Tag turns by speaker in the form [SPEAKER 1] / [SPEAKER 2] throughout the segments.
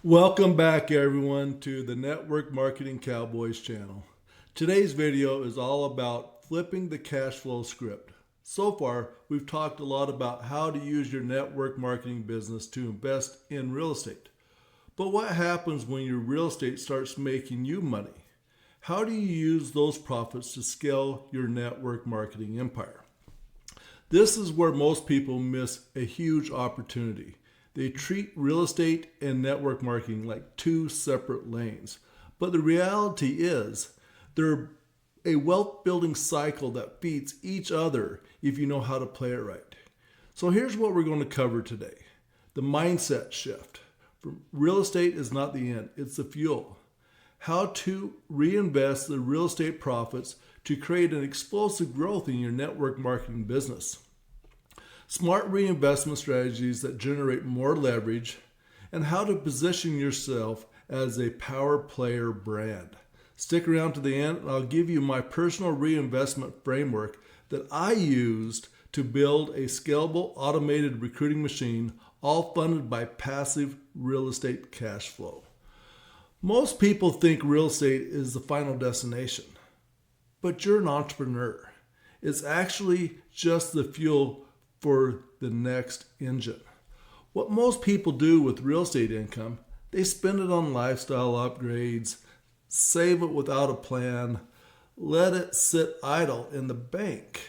[SPEAKER 1] Welcome back everyone to the Network Marketing Cowboys channel. Today's video is all about flipping the cash flow script. So far, we've talked a lot about how to use your network marketing business to invest in real estate. But what happens when your real estate starts making you money? How do you use those profits to scale your network marketing empire? This is where most people miss a huge opportunity. They treat real estate and network marketing like two separate lanes. But the reality is, they're a wealth building cycle that feeds each other if you know how to play it right. So here's what we're going to cover today: the mindset shift. Real estate is not the end, it's the fuel. How to reinvest the real estate profits to create an explosive growth in your network marketing business. Smart reinvestment strategies that generate more leverage, and how to position yourself as a power player brand. Stick around to the end and I'll give you my personal reinvestment framework that I used to build a scalable automated recruiting machine, all funded by passive real estate cash flow. Most people think real estate is the final destination, but you're an entrepreneur. It's actually just the fuel for the next engine. What most people do with real estate income, they spend it on lifestyle upgrades, save it without a plan, let it sit idle in the bank.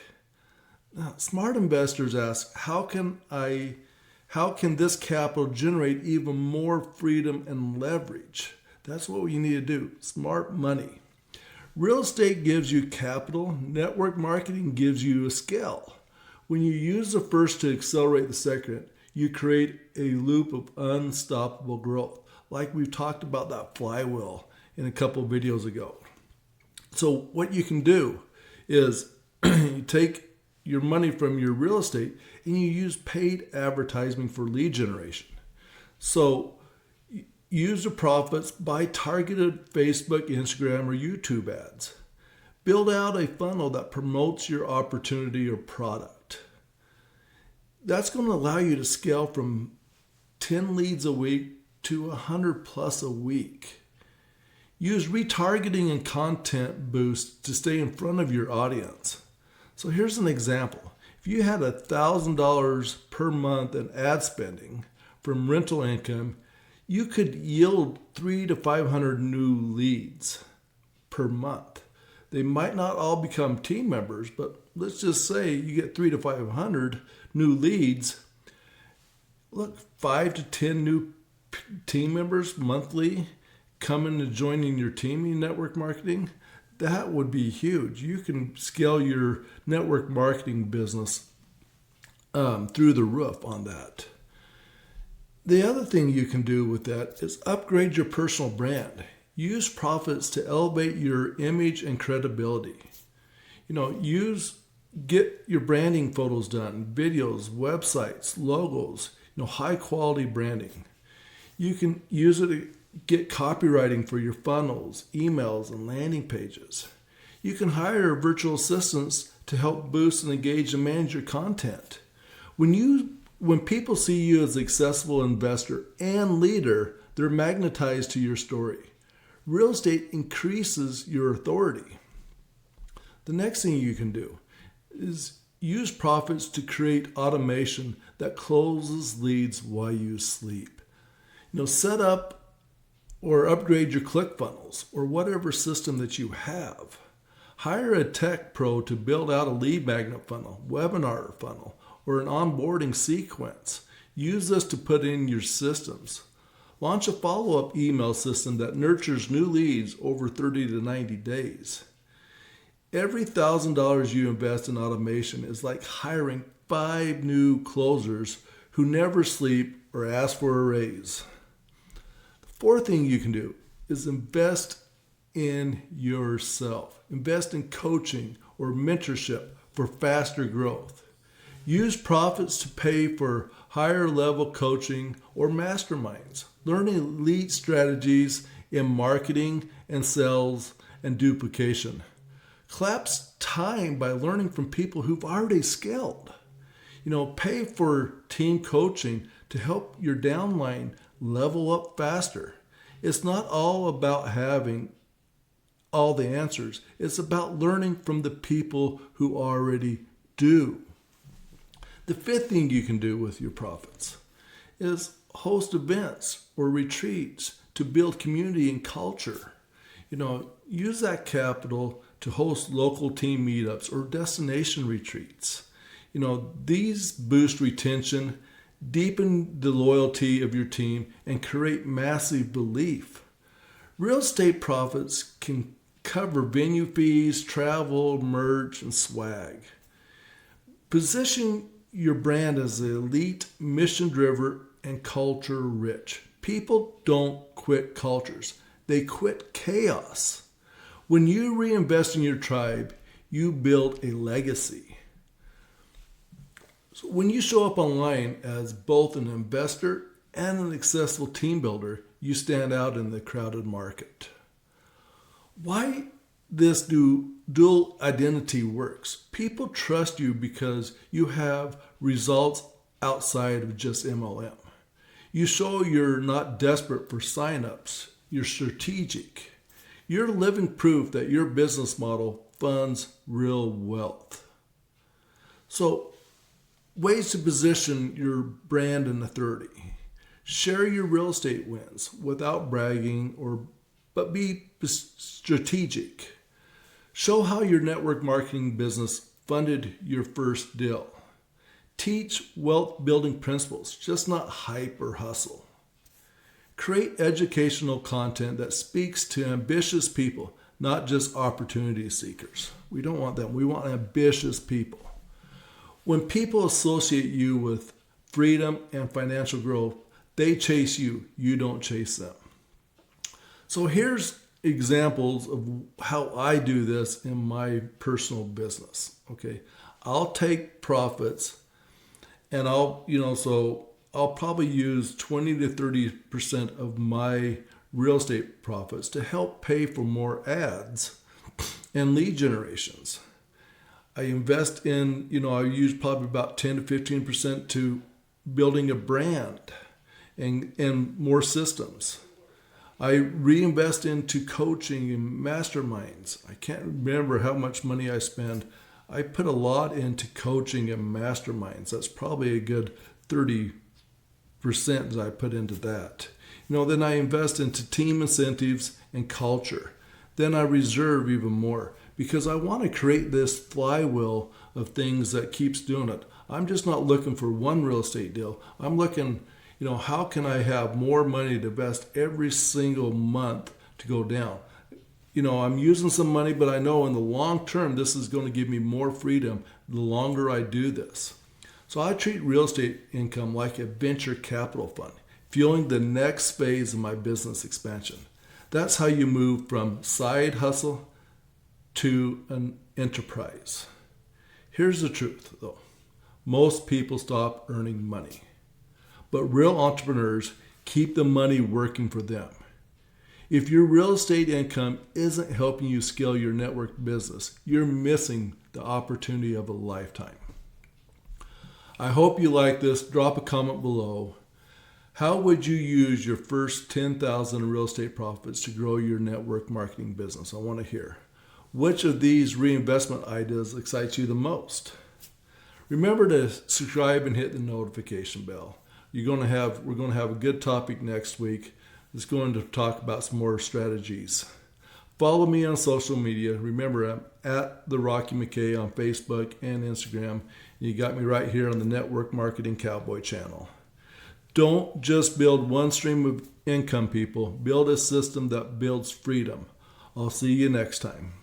[SPEAKER 1] Now, smart investors ask, how can this capital generate even more freedom and leverage? That's what we need to do. Smart money. Real estate gives you capital, network marketing gives you a scale. When you use the first to accelerate the second, you create a loop of unstoppable growth, like we've talked about that flywheel in a couple of videos ago. So what you can do is you take your money from your real estate and you use paid advertising for lead generation. So use the profits, buy targeted Facebook, Instagram, or YouTube ads. Build out a funnel that promotes your opportunity or product. That's going to allow you to scale from 10 leads a week to 100 plus a week. Use retargeting and content boosts to stay in front of your audience. So here's an example. If you had $1,000 per month in ad spending from rental income, you could yield 300 to 500 new leads per month. They might not all become team members, but let's just say you get 300 to 500 new leads. Look, 5 to 10 new team members monthly coming and joining your team in network marketing. That would be huge. You can scale your network marketing business through the roof on that. The other thing you can do with that is upgrade your personal brand. Use profits to elevate your image and credibility. Get your branding photos done, videos, websites, logos, high quality branding. You can use it to get copywriting for your funnels, emails, and landing pages. You can hire virtual assistants to help boost and engage and manage your content. When people see you as an accessible investor and leader, they're magnetized to your story. Real estate increases your authority. The next thing you can do is use profits to create automation that closes leads while you sleep. Set up or upgrade your ClickFunnels or whatever system that you have. Hire a tech pro to build out a lead magnet funnel, webinar funnel, or an onboarding sequence. Use this to put in your systems. Launch a follow-up email system that nurtures new leads over 30 to 90 days. Every $1,000 you invest in automation is like hiring 5 new closers who never sleep or ask for a raise. The fourth thing you can do is invest in yourself. Invest in coaching or mentorship for faster growth. Use profits to pay for higher level coaching or masterminds. Learn elite strategies in marketing and sales and duplication. Collapse time by learning from people who've already scaled. Pay for team coaching to help your downline level up faster. It's not all about having all the answers. It's about learning from the people who already do. The fifth thing you can do with your profits is host events or retreats to build community and culture. Use that capital to host local team meetups or destination retreats. These boost retention, deepen the loyalty of your team, and create massive belief. Real estate profits can cover venue fees, travel, merch, and swag. Position your brand as elite, mission-driven, and culture-rich. People don't quit cultures. They quit chaos. When you reinvest in your tribe, you build a legacy. So when you show up online as both an investor and an successful team builder, you stand out in the crowded market. Why this dual identity works? People trust you because you have results outside of just MLM. You show you're not desperate for signups. You're strategic. You're living proof that your business model funds real wealth. So, ways to position your brand in authority. Share your real estate wins without bragging, but be strategic. Show how your network marketing business funded your first deal. Teach wealth building principles, just not hype or hustle. Create educational content that speaks to ambitious people, not just opportunity seekers. We don't want them. We want ambitious people. When people associate you with freedom and financial growth, they chase you. You don't chase them. So here's examples of how I do this in my personal business. Okay, I'll take profits and I'll probably use 20 to 30% of my real estate profits to help pay for more ads and lead generations. I invest in, I use probably about 10 to 15% to building a brand and more systems. I reinvest into coaching and masterminds. I can't remember how much money I spend. I put a lot into coaching and masterminds. That's probably a good 30% that I put into that. Then I invest into team incentives and culture. Then I reserve even more because I want to create this flywheel of things that keeps doing it. I'm just not looking for one real estate deal. I'm looking, how can I have more money to invest every single month to go down? I'm using some money, but I know in the long term, this is going to give me more freedom the longer I do this. So I treat real estate income like a venture capital fund, fueling the next phase of my business expansion. That's how you move from side hustle to an enterprise. Here's the truth, though. Most people stop earning money, but real entrepreneurs keep the money working for them. If your real estate income isn't helping you scale your network business, you're missing the opportunity of a lifetime. I hope you like this. Drop a comment below. How would you use your first $10,000 in real estate profits to grow your network marketing business? I want to hear. Which of these reinvestment ideas excites you the most? Remember to subscribe and hit the notification bell. We're going to have a good topic next week. It's going to talk about some more strategies. Follow me on social media. Remember, I'm at The Rocky McKay on Facebook and Instagram. You got me right here on the Network Marketing Cowboy channel. Don't just build one stream of income, people. Build a system that builds freedom. I'll see you next time.